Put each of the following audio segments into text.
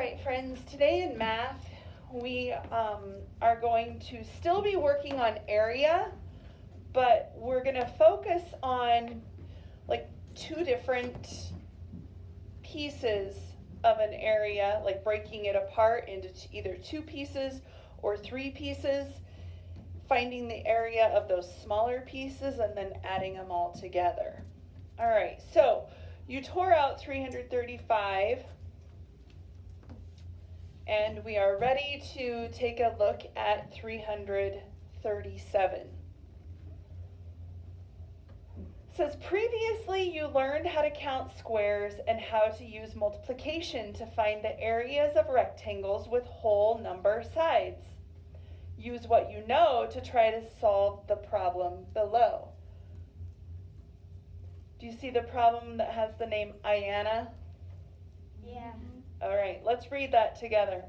right, friends, today in math, we are going to still be working on area, but we're going to focus on like two different pieces of an area, like breaking it apart into either two pieces or three pieces, finding the area of those smaller pieces and then adding them all together. All right, so you tore out 335. And we are ready to take a look at 337. It says, previously you learned how to count squares and how to use multiplication to find the areas of rectangles with whole number sides. Use what you know to try to solve the problem below. Do you see the problem that has the name Ayana? Yeah. All right, let's read that together.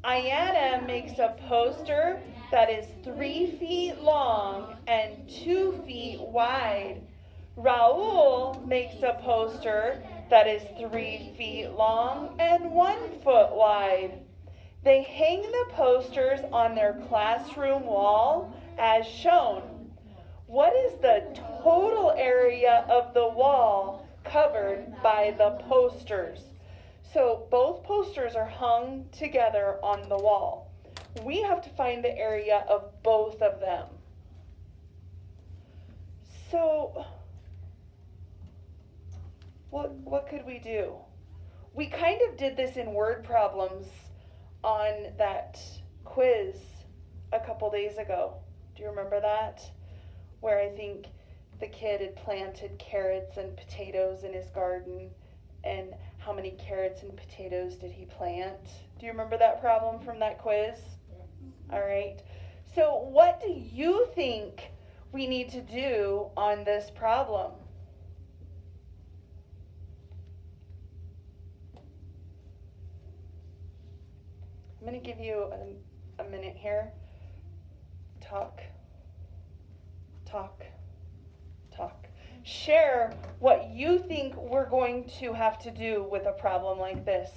Ayana makes a poster that is 3 feet long and 2 feet wide. Raul makes a poster that is 3 feet long and 1 foot wide. They hang the posters on their classroom wall as shown. What is the total area of the wall covered by the posters? So both posters are hung together on the wall. We have to find the area of both of them. So what could we do? We kind of did this in word problems on that quiz a couple days ago. Do you remember that? Where I think the kid had planted carrots and potatoes in his garden, and how many carrots and potatoes did he plant? Do you remember that problem from that quiz? All right. So what do you think we need to do on this problem? I'm going to give you a minute here. Talk. Share what you think we're going to have to do with a problem like this.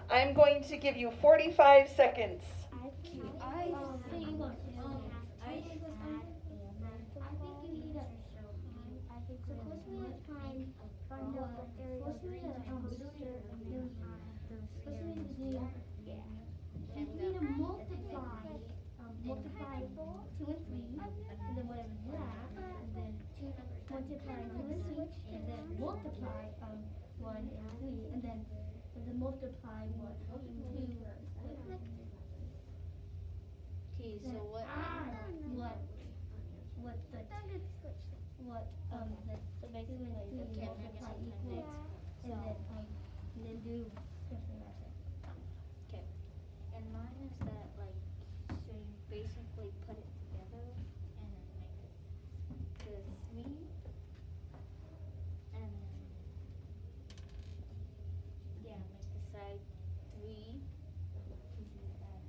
I'm going to give you 45 seconds. I think you need to suppose we have time find out what area of the poster and then you need to multiply 2 and 3 and then whatever you have and then multiply 2 and 3 and then multiply 1 and 3 and then multiply 1 and 2. Okay, so what the so basically like the multiply equals and then do something like that. Okay. And mine is that like so you basically put it together and then make it the 3 and then make the side 3 to do that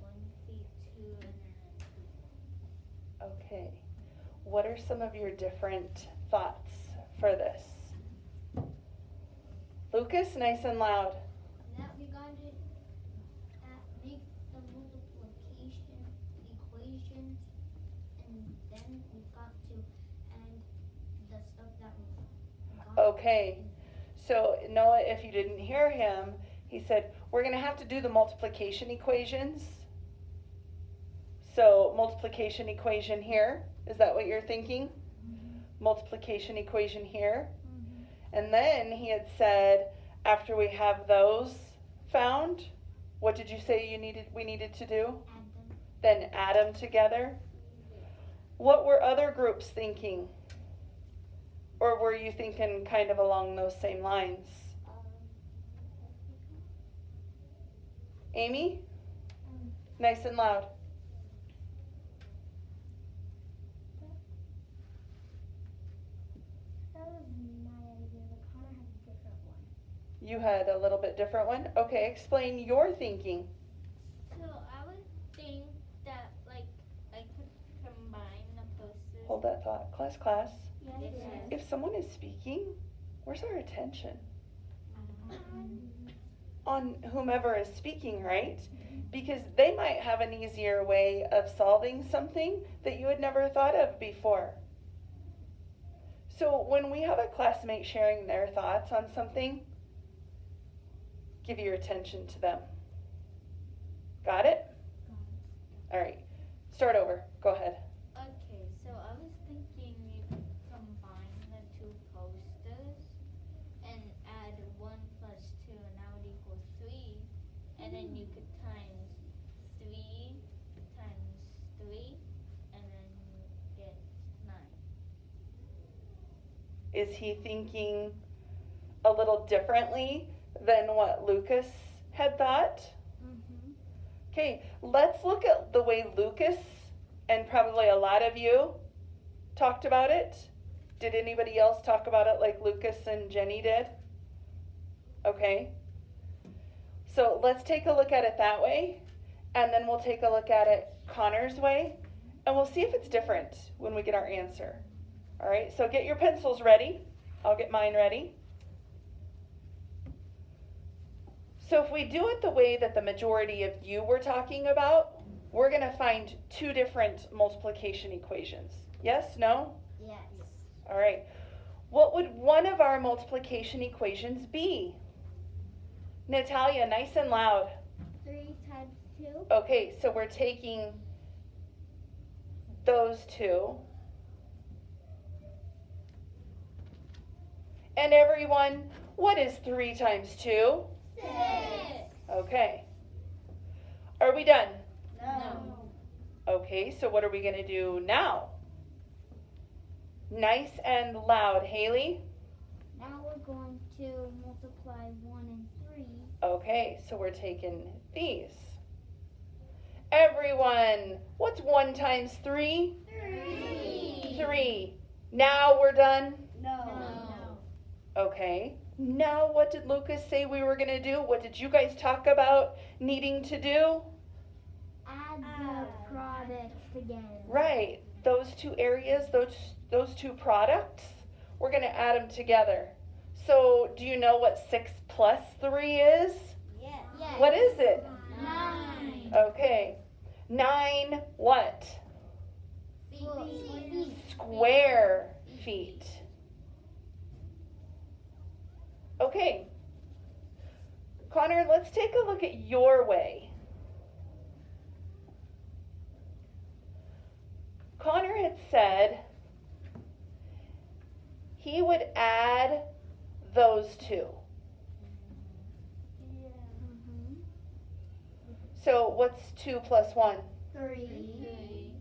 1 feet 2 and then Okay. What are some of your different thoughts for this? Lucas, nice and loud. That we got to make the multiplication equations, and then we got to add the stuff that we got. Okay. So Noah, if you didn't hear him, he said, we're going to have to do the multiplication equations. So multiplication equation here, is that what you're thinking? Mm-hmm. Multiplication equation here. Mm-hmm. And then he had said, after we have those found, what did you say we needed to do? Then add them together. What were other groups thinking? Or were you thinking kind of along those same lines? Amy? Nice and loud. You had a little bit different one? Okay, explain your thinking. so I would think that like I could combine the posters. Hold that thought. Class. Yes. If someone is speaking, where's our attention? on whomever is speaking, right? Because they might have an easier way of solving something that you had never thought of before. So when we have a classmate sharing their thoughts on something, give your attention to them. Got it? All right, start over. Go ahead. Okay, so I was thinking you could combine the two posters and add 1 plus 2 and that would equal 3. And then you could times 3 times 3 and then get 9. Is he thinking a little differently than what Lucas had thought? Okay, let's look at the way Lucas and probably a lot of you talked about it. Did anybody else talk about it like Lucas and Jenny did? Okay. So let's take a look at it that way, and then we'll take a look at it Connor's way, and we'll see if it's different when we get our answer. All right, so get your pencils ready. I'll get mine ready. So if we do it the way that the majority of you were talking about, we're going to find two different multiplication equations. Yes? No? Yes. All right. What would one of our multiplication equations be? Natalia, nice and loud. 3 times 2. Okay, so we're taking those two. And everyone, what is 3 times 2? 6. Okay. Are we done? No. Okay, so what are we going to do now? Nice and loud. Haley? Now we're going to multiply 1 and 3. Okay, so we're taking these. Everyone, what's 1 times 3? 3. 3. Now we're done? No. Okay. Now what did Lucas say we were going to do? What did you guys talk about needing to do? Add the products together. Right. Those two areas, those two products, we're going to add them together. So do you know what 6 plus 3 is? Yes. What is it? 9. Okay. 9 what? Square feet. Okay. Connor, let's take a look at your way. Connor had said he would add those two. So what's 2 plus 1? 3.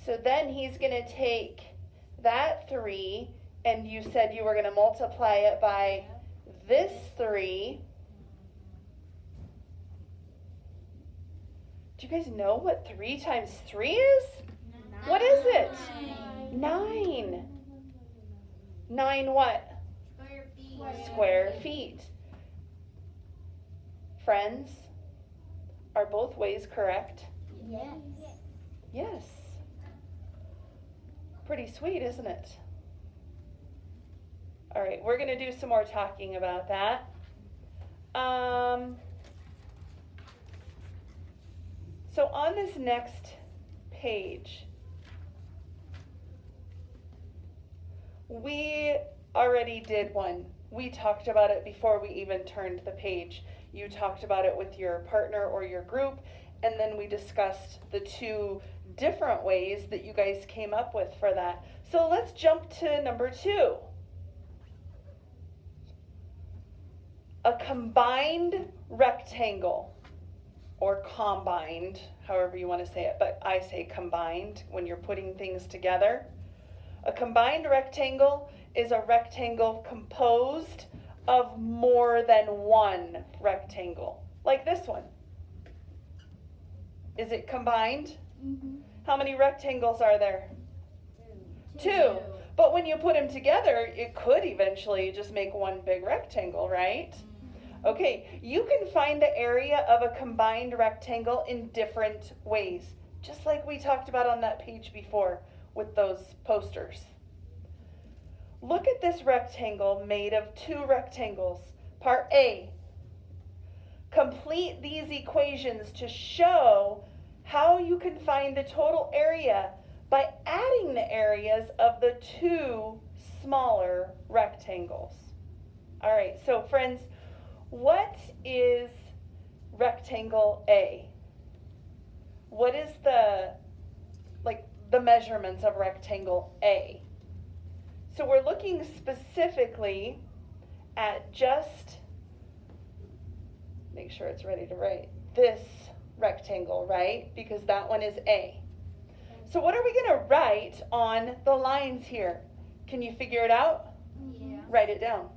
So then he's going to take that 3, and you said you were going to multiply it by this 3. Do you guys know what 3 times 3 is? What is it? 9. 9 what? Square feet. Friends, are both ways correct? Yes. Yes. Pretty sweet, isn't it? All right, we're going to do some more talking about that. So on this next page, we already did one. We talked about it before we even turned the page. You talked about it with your partner or your group, and then we discussed the two different ways that you guys came up with for that. So let's jump to number 2. A combined rectangle, or combined, however you want to say it, but I say combined when you're putting things together. A combined rectangle is a rectangle composed of more than one rectangle, like this one. Is it combined? How many rectangles are there? 2. But when you put them together, it could eventually just make one big rectangle, right? Okay, you can find the area of a combined rectangle in different ways, just like we talked about on that page before with those posters. Look at this rectangle made of 2 rectangles. Part A, Complete these equations to show how you can find the total area by adding the areas of the two smaller rectangles. All right, so friends, what is rectangle A? What is the measurements of rectangle A? So we're looking specifically at just, make sure it's ready to write, this rectangle, right? Because that one is A. So what are we going to write on the lines here? Can you figure it out? Yeah. Write it down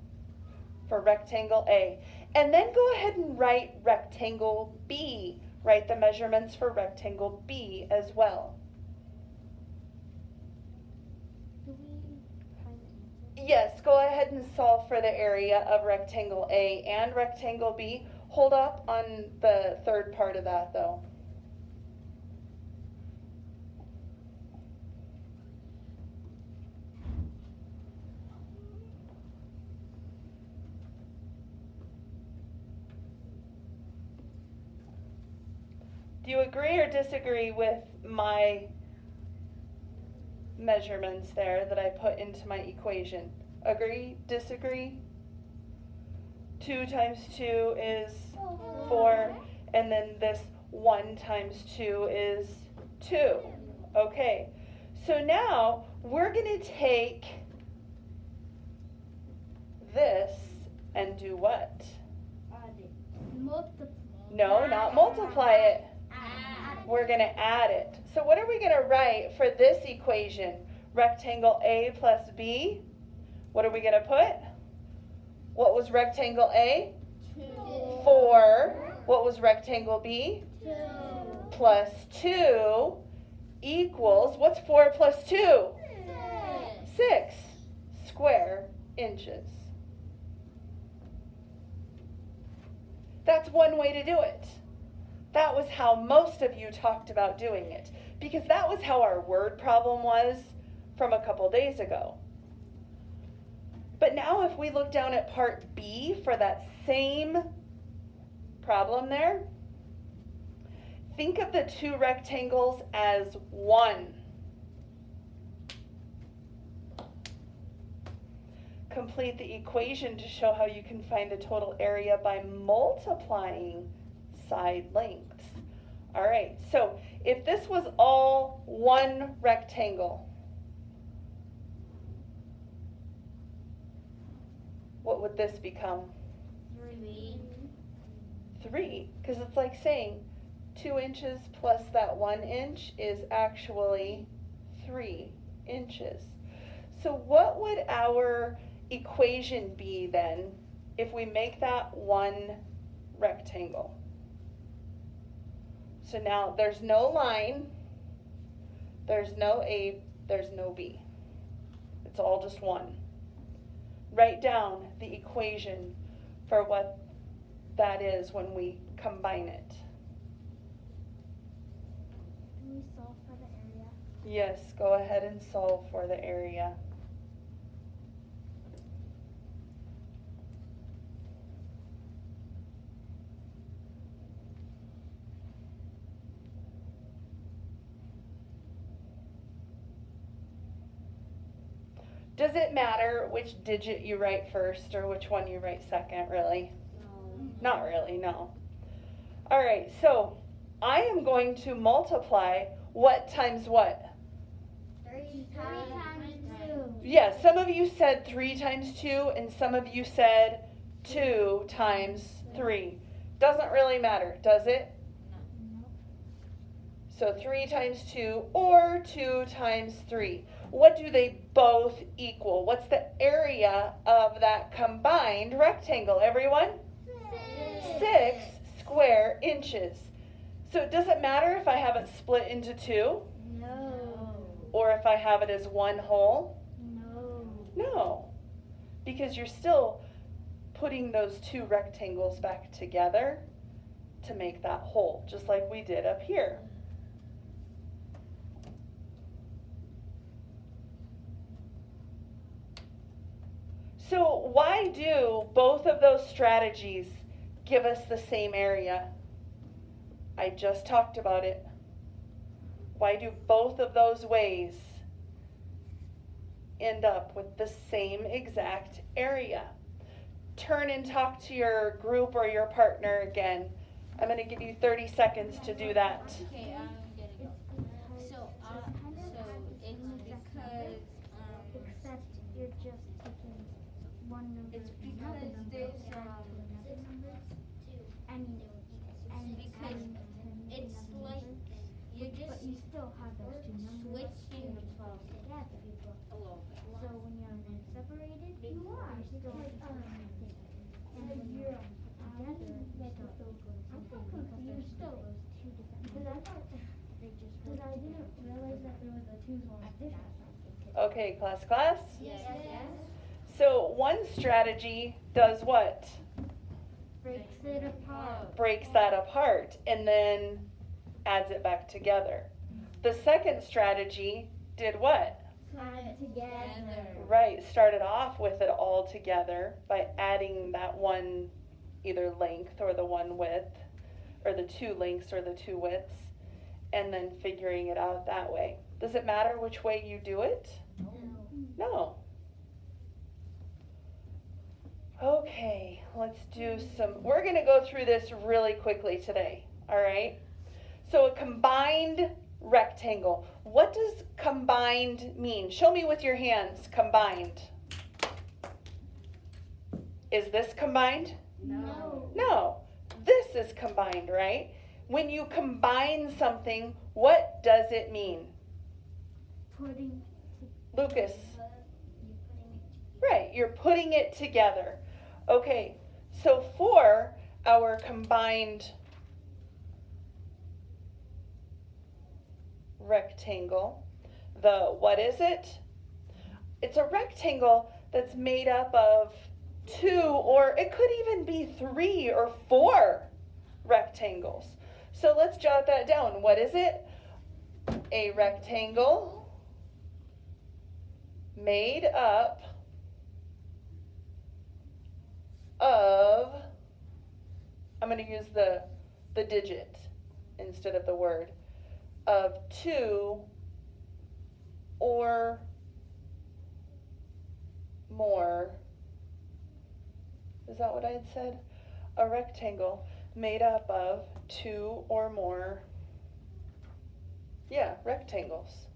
for rectangle A. And then go ahead and write rectangle B. Write the measurements for rectangle B as well. Do we find the answer? Yes, go ahead and solve for the area of rectangle A and rectangle B. Hold up on the third part of that though. Do you agree or disagree with my measurements there that I put into my equation? Agree? Disagree? 2 times 2 is 4, and then this 1 times 2 is 2. Okay, so now we're going to take this and do what? Multiply. No, not multiply it. We're going to add it. So what are we going to write for this equation? Rectangle A plus B. What are we going to put? What was rectangle A? 4. What was rectangle B? 2. Plus 2 equals, what's 4 plus 2? 6 square inches. That's one way to do it. That was how most of you talked about doing it, because that was how our word problem was from a couple days ago. But now if we look down at part B for that same problem there, think of the two rectangles as one. Complete the equation to show how you can find the total area by multiplying side lengths. All right, so if this was all one rectangle, what would this become? 3, because it's like saying 2 inches plus that 1 inch is actually 3 inches. So what would our equation be then if we make that one rectangle? So now there's no line, there's no A, there's no B. It's all just one. Write down the equation for what that is when we combine it. Do we solve for the area? Yes, go ahead and solve for the area. Does it matter which digit you write first or which one you write second, really? No. Not really, no. All right, so I am going to multiply what times what? 3 times 2. Yeah, some of you said 3 times 2 and some of you said 2 times 3. Doesn't really matter, does it? No. So 3 times 2 or 2 times 3. What do they both equal? What's the area of that combined rectangle, everyone? 6 square inches. So it doesn't matter if I have it split into 2 No. or if I have it as one whole. No. No, because you're still putting those two rectangles back together to make that whole, just like we did up here. So why do both of those strategies give us the same area? I just talked about it. Why do both of those ways end up with the same exact area? Turn and talk to your group or your partner again. I'm going to give you 30 seconds to do that. Okay, I'm gonna go. So it's because Except you're just taking one number. it's and another because number there's and add to another number. And because it's like you're but just you still have those two numbers switching the problem together. a little bit. So when you're separated, you are still separated. And when you're together, you still go to something because there's still those two different numbers. They just because I didn't realize that there was a twos on different. Okay, class. Yes. So one strategy does what? Breaks it apart. Breaks that apart and then adds it back together. The second strategy did what? Add together. Right, started off with it all together by adding that one either length or the one width, or the two lengths or the two widths, and then figuring it out that way. Does it matter which way you do it? No. Okay, let's do we're going to go through this really quickly today, all right? So a combined rectangle. What does combined mean? Show me with your hands, combined. Is this combined? No. No, this is combined, right? When you combine something, what does it mean? Putting. Lucas. Right, you're putting it together. Okay, so for our combined rectangle, what is it? It's a rectangle that's made up of 2, or it could even be 3 or 4 rectangles. So let's jot that down. What is it? A rectangle made up of, I'm going to use the digit instead of the word, of 2 or more. Is that what I had said? A rectangle made up of 2 or more, rectangles.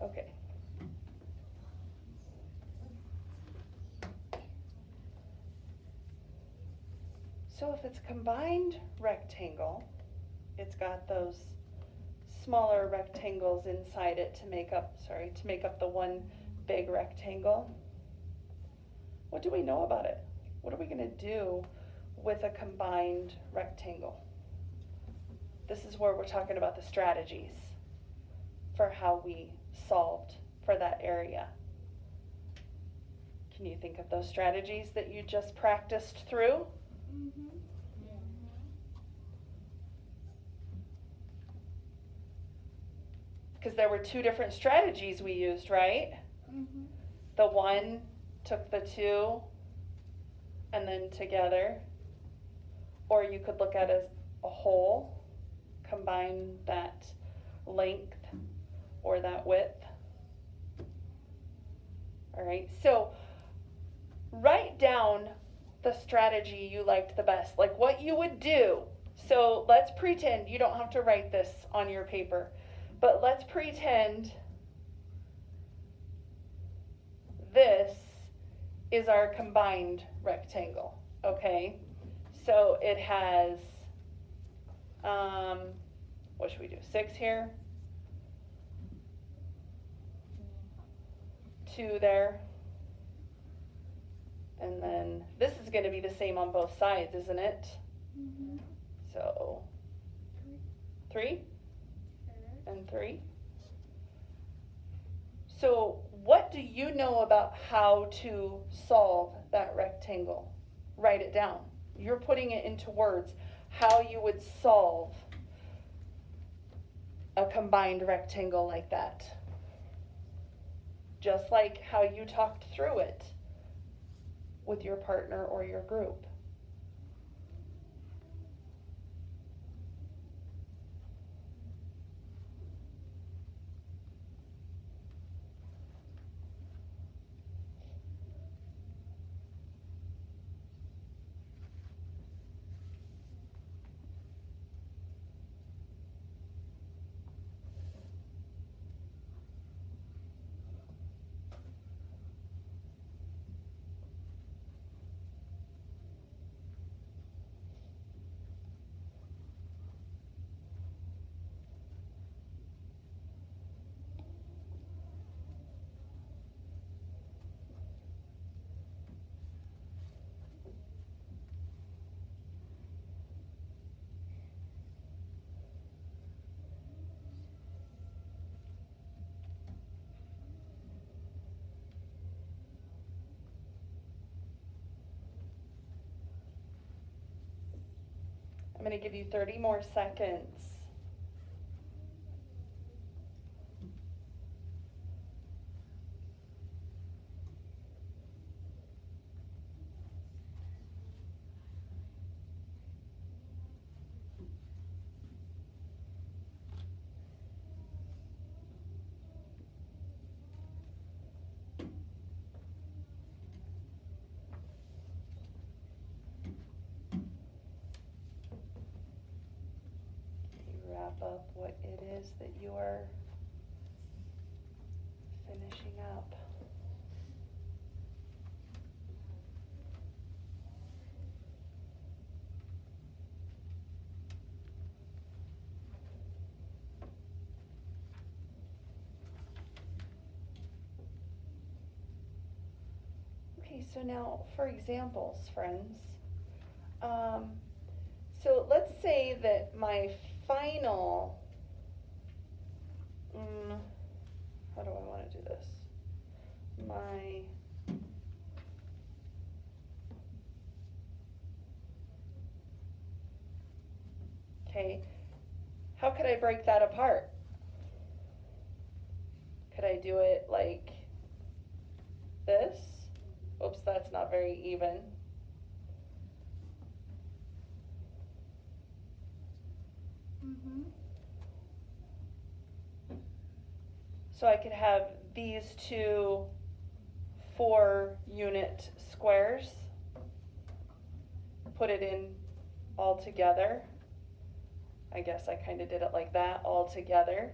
Okay. So if it's combined rectangle, it's got those smaller rectangles inside it to make up the one big rectangle. What do we know about it? What are we going to do with a combined rectangle? This is where we're talking about the strategies for how we solved for that area. Can you think of those strategies that you just practiced through? Because there were 2 different strategies we used, right? The one took the 2 and then together, or you could look at it as a whole, combine that length or that width. All right, so write down the strategy you liked the best, like what you would do. So let's pretend, you don't have to write this on your paper, but let's pretend this is our combined rectangle, okay? So it has, what should we do, 6 here? 2 there. And then this is going to be the same on both sides, isn't it? So 3 and 3. So what do you know about how to solve that rectangle? Write it down. You're putting it into words, how you would solve a combined rectangle like that. just like how you talked through it with your partner or your group. I'm going to give you 30 more seconds. Wrap up what it is that you are finishing up. Okay, so now for examples, friends. So let's say that my final, how do I want to do this? Okay, how could I break that apart? Could I do it like this? Oops, that's not very even. So I could have these two 4-unit squares, put it in all together. I guess I kind of did it like that, all together,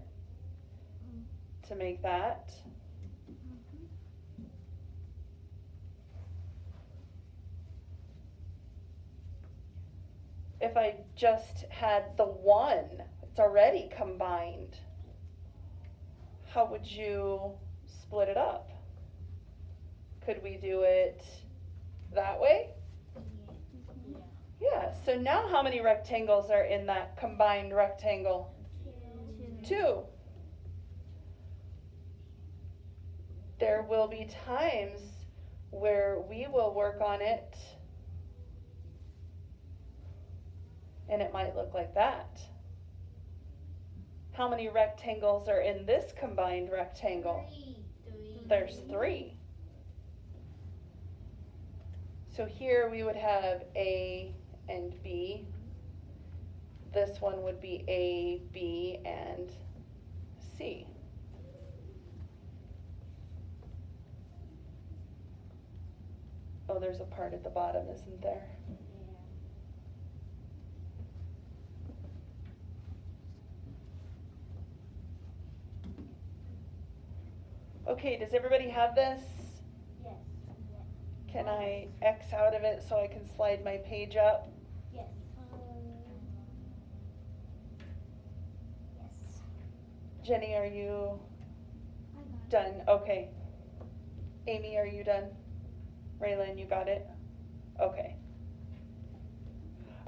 to make that. If I just had the one, it's already combined. How would you split it up? Could we do it that way? Yeah, so now how many rectangles are in that combined rectangle? 2. There will be times where we will work on it and it might look like that. How many rectangles are in this combined rectangle? 3. There's 3. So here we would have A and B. This one would be A, B, and C. Oh, there's a part at the bottom, isn't there? Okay, does everybody have this? Yes. Can I X out of it so I can slide my page up? Yes. Yes. Jenny, are you I got it. done? Okay. Amy, are you done? Raylan, you got it? Okay.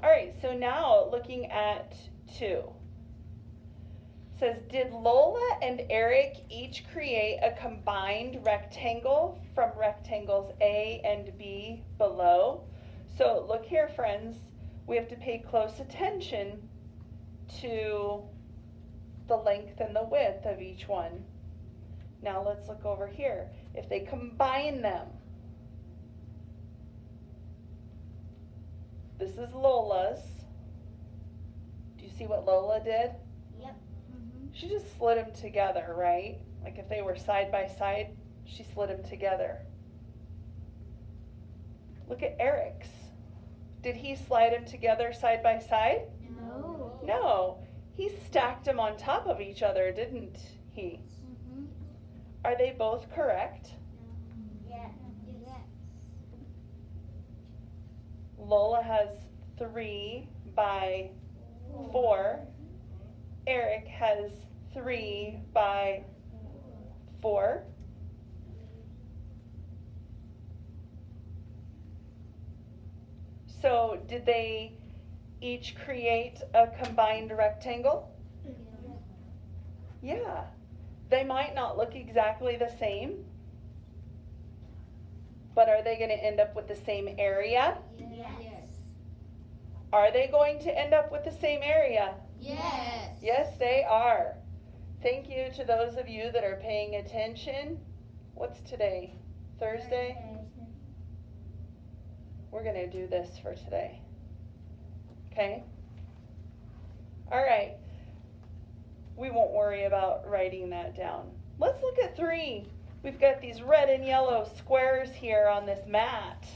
All right, so now looking at 2. Says, did Lola and Eric each create a combined rectangle from rectangles A and B below? So look here, friends. We have to pay close attention to the length and the width of each one. Now let's look over here. If they combine them, this is Lola's. Do you see what Lola did? Yep. She just slid them together, right? Like if they were side by side, she slid them together. Look at Eric's. Did he slide them together side by side? No. No. He stacked them on top of each other, didn't he? Are they both correct? Yes. Lola has 3 by 4. Eric has 3 by 4. So did they each create a combined rectangle? Yeah. They might not look exactly the same, but are they going to end up with the same area? Yes. Are they going to end up with the same area? Yes. Yes, they are. Thank you to those of you that are paying attention. What's today? Thursday? We're going to do this for today. Okay? All right. We won't worry about writing that down. Let's look at 3. We've got these red and yellow squares here on this mat.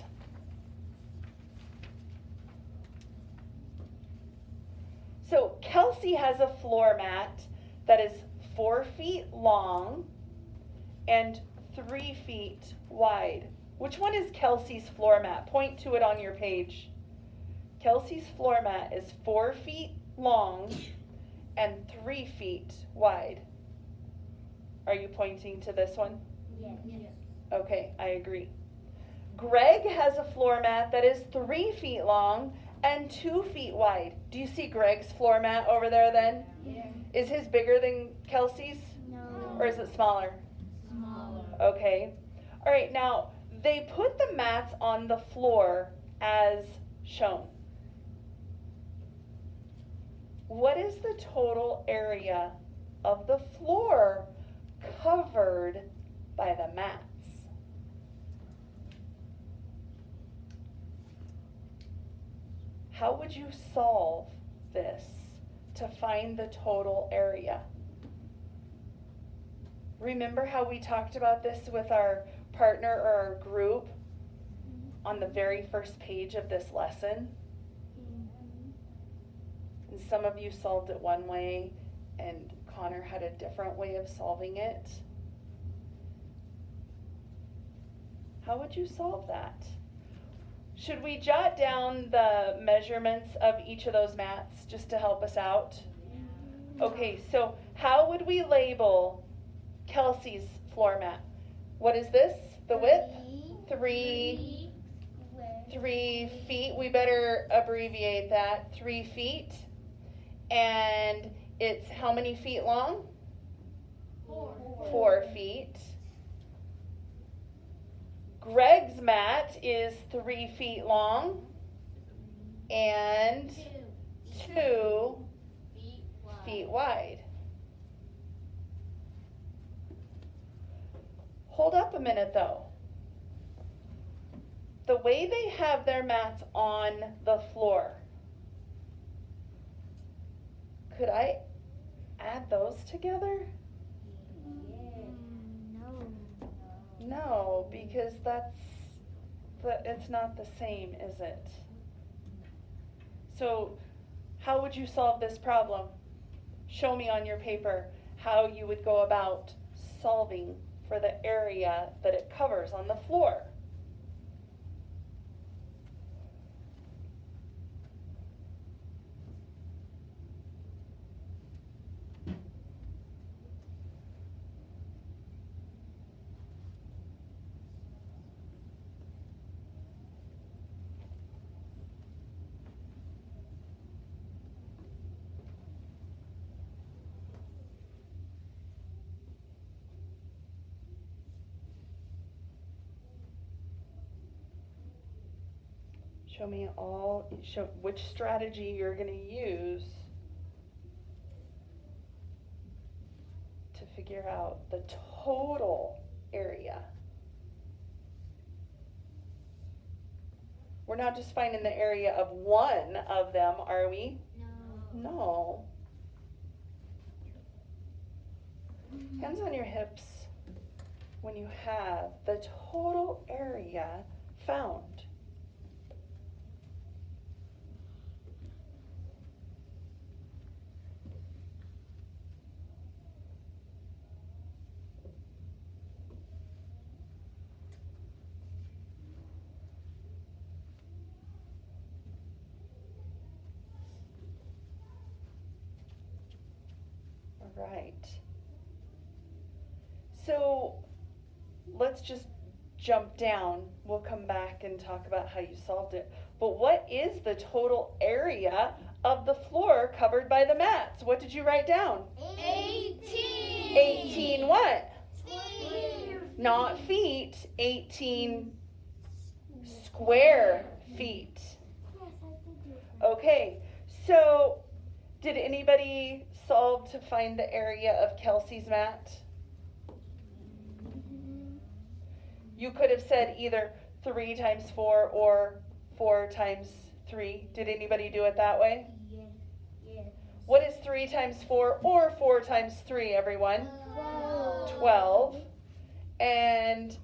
So Kelsey has a floor mat that is 4 feet long and 3 feet wide. Which one is Kelsey's floor mat? Point to it on your page. Kelsey's floor mat is 4 feet long and 3 feet wide. Are you pointing to this one? Yes. Okay, I agree. Greg has a floor mat that is 3 feet long and 2 feet wide. Do you see Greg's floor mat over there then? Yes. Is his bigger than Kelsey's? No. Or is it smaller? Smaller. Okay. All right, now they put the mats on the floor as shown. What is the total area of the floor covered by the mats? How would you solve this to find the total area? Remember how we talked about this with our partner or our group on the very first page of this lesson? And some of you solved it one way and Connor had a different way of solving it. How would you solve that? Should we jot down the measurements of each of those mats just to help us out? Okay, so how would we label Kelsey's floor mat? What is this? The width? 3 feet. We better abbreviate that. 3 feet. And it's how many feet long? 4 feet. Greg's mat is 3 feet long and 2 feet wide. Hold up a minute though. The way they have their mats on the floor, could I add those together? No, because it's not the same, is it? So how would you solve this problem? Show me on your paper how you would go about solving for the area that it covers on the floor. Show which strategy you're going to use to figure figure out the total area. We're not just finding the area of one of them, are we? No. Hands on your hips when you have the total area found. All right. So let's just jump down. We'll come back and talk about how you solved it. But what is the total area of the floor covered by the mats? What did you write down? 18. 18 what? Feet. Not feet. 18 square feet. Yes, I did do it. Okay, so did anybody solve to find the area of Kelsey's mat? You could have said either 3 times 4 or 4 times 3. Did anybody do it that way? Yes. What is 3 times 4 or 4 times 3, everyone? 12. And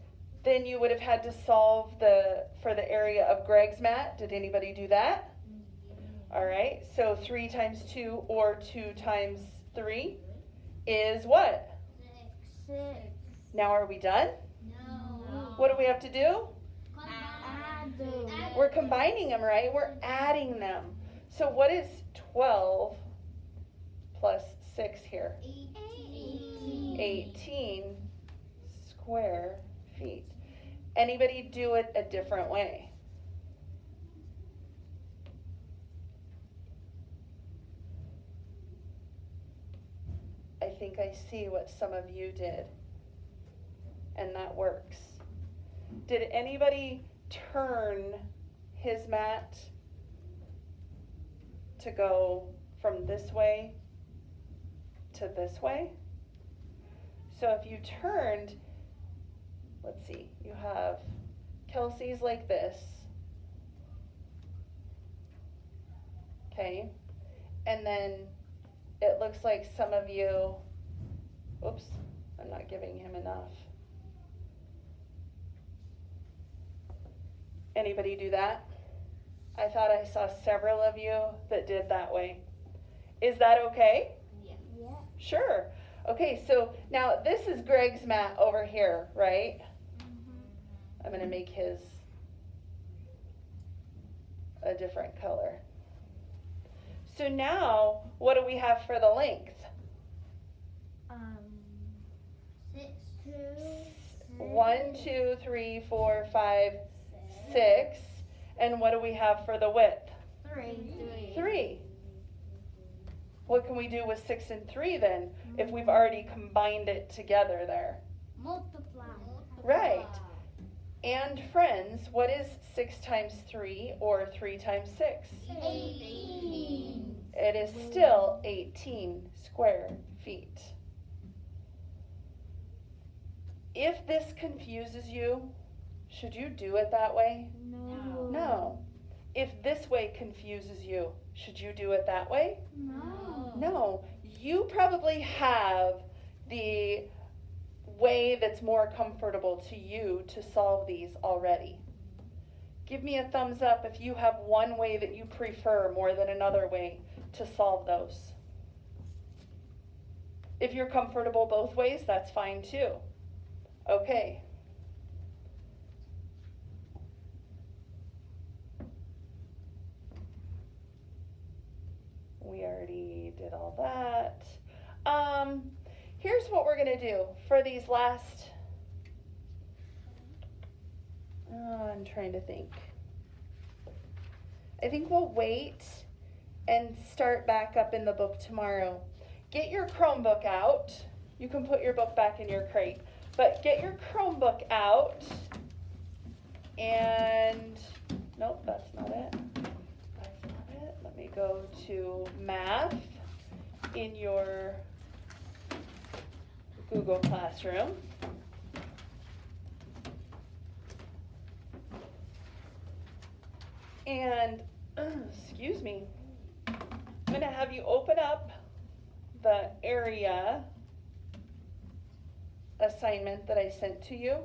then you would have had to solve for the area of Greg's mat. Did anybody do that? All right, so 3 times 2 or 2 times 3 is what? 6. Now are we done? No. What do we have to do? Add them. We're combining them, right? We're adding them. So what is 12 plus 6 here? 18 square feet. Anybody do it a different way? I think I see what some of you did, and that works. Did anybody turn his mat to go from this way to this way? So if you turned, let's see, you have Kelsey's like this, okay, and then it looks like some of you, oops, I'm not giving him enough. Anybody do that? I thought I saw several of you that did that way. Is that okay? Yeah. Sure. Okay, so now this is Greg's mat over here, right? I'm going to make his a different color. So now, what do we have for the length? 6. 1, 2, 3, 4, 5, 6. And what do we have for the width? 3. 3. What can we do with 6 and 3 then, if we've already combined it together there? Multiply. Right. And friends, what is 6 times 3 or 3 times 6? 18. It is still 18 square feet. If this confuses you, should you do it that way? No. No. If this way confuses you, should you do it that way? No. No. You probably have the way that's more comfortable to you to solve these already. Give me a thumbs up if you have one way that you prefer more than another way to solve those. If you're comfortable both ways, that's fine too. Okay. We already did all that. Here's what we're going to do for these last, I'm trying to think. I think we'll wait and start back up in the book tomorrow. Get your Chromebook out. You can put your book back in your crate, but get your Chromebook out and, nope, that's not it. That's not it. Let me go to math in your Google Classroom. And, excuse me, I'm going to have you open up the area assignment that I sent to you,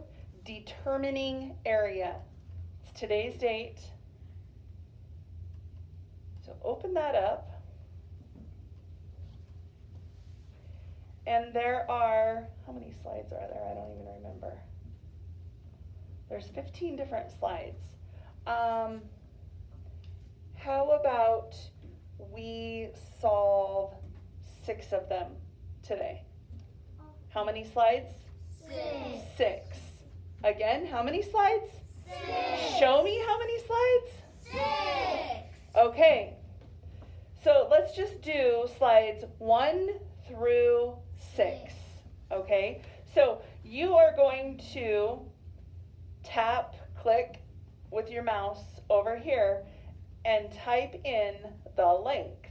determining area. It's today's date. So open that up. And there are, how many slides are there? I don't even remember. There's 15 different slides. How about we solve 6 of them today? How many slides? 6. Again, how many slides? 6. Show me how many slides? 6. Okay. So let's just do slides 1 through 6. Okay? So you are going to click with your mouse over here and type in the length.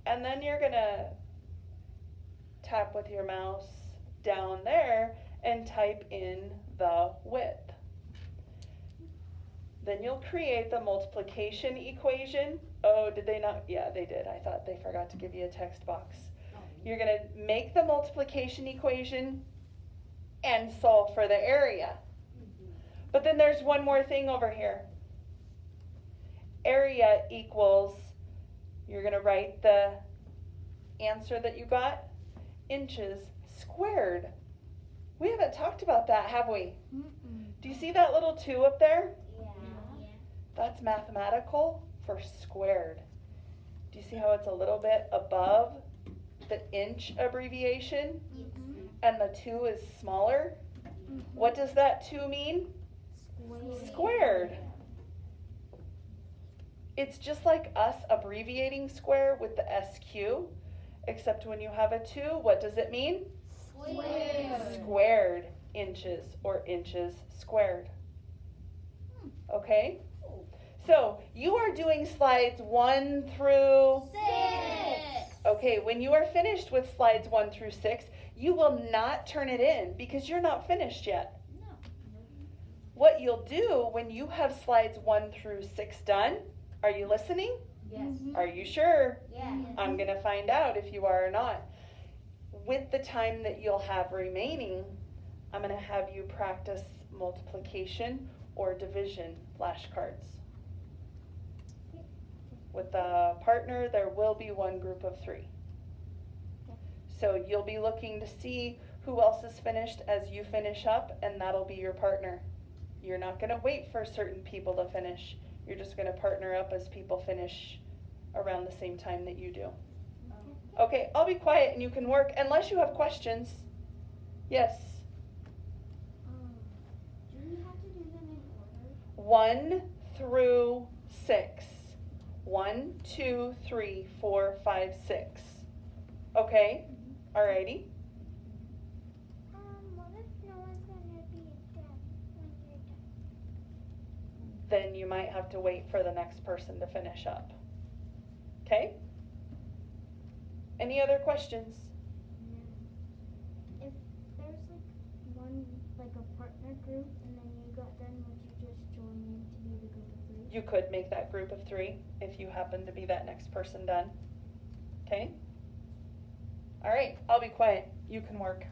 And then you're going to tap with your mouse down there and type in the width. Then you'll create the multiplication equation. Oh, did they not? Yeah, they did. I thought they forgot to give you a text box. You're going to make the multiplication equation and solve for the area. But then there's one more thing over here. Area equals, you're going to write the answer that you got, inches squared. We haven't talked about that, have we? Do you see that little 2 up there? Yeah. That's mathematical for squared. Do you see how it's a little bit above the inch abbreviation? And the 2 is smaller? What does that 2 mean? Squared. It's just like us abbreviating square with the SQ, except when you have a 2, what does it mean? Squared inches, or inches squared. Okay? So you are doing slides 1 through 6. Okay, when you are finished with slides 1 through 6, you will not turn it in because you're not finished yet. No. What you'll do when you have slides 1 through 6 done, are you listening? Yes. Are you sure? Yeah. I'm going to find out if you are or not. With the time that you'll have remaining, I'm going to have you practice multiplication or division flashcards. With a partner, there will be one group of 3. So you'll be looking to see who else is finished as you finish up, and that'll be your partner. You're not going to wait for certain people to finish. You're just going to partner up as people finish around the same time that you do. Okay, I'll be quiet and you can work unless you have questions. Yes. Do we have to do them in order? 1 through 6. 1, 2, 3, 4, 5, 6. Okay? Alrighty. What if no one's gonna be dead when you're done? Then you might have to wait for the next person to finish up. Okay? Any other questions? If there's like a partner group, and then you got done, would you just join in to be the group of 3? You could make that group of 3 if you happen to be that next person done. Okay? All right, I'll be quiet. You can work.